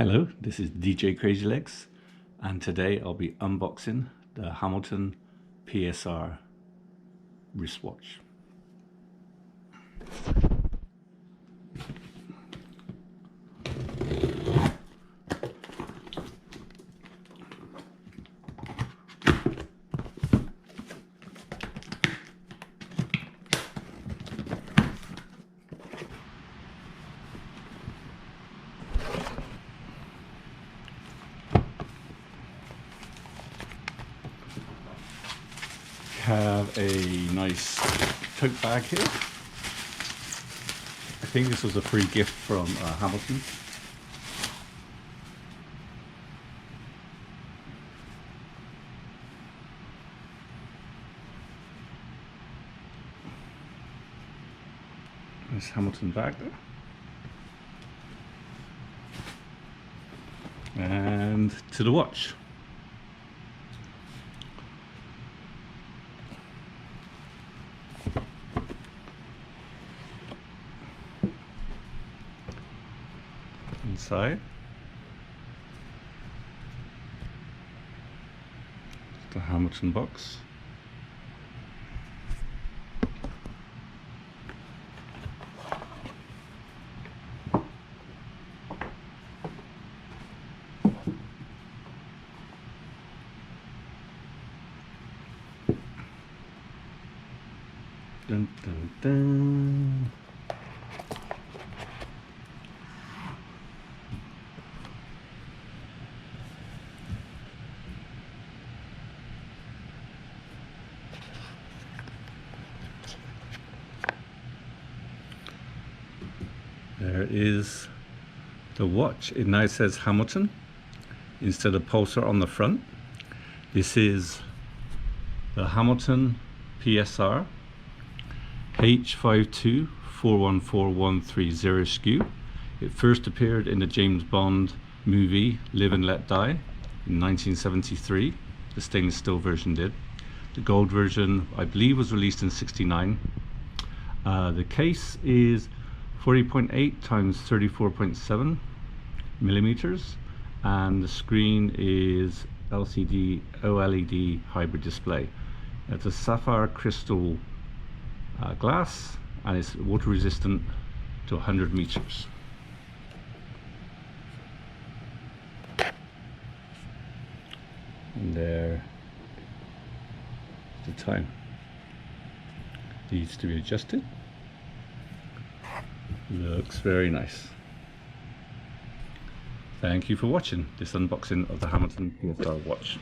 Hello, this is DJ Crazy Legs, and today I'll be unboxing the Hamilton PSR wristwatch. Have a nice tote bag here. I think this was a free gift from Hamilton. Nice Hamilton bag there. And to the watch. Inside the Hamilton box. Dun, dun, dun. There is the watch. It now says Hamilton instead of Pulsar on the front. This is the Hamilton PSR H524143130 SKU. It first appeared in the James Bond movie Live and Let Die in 1973. The stainless steel version did. The gold version, I believe, was released in '69. The case is 40.8 times 34.7 millimeters, and the screen is LCD OLED hybrid display. It's a sapphire crystal glass, and it's water resistant to 100 meters. And there the time needs to be adjusted. Looks very nice. Thank you for watching this unboxing of the Hamilton PSR watch.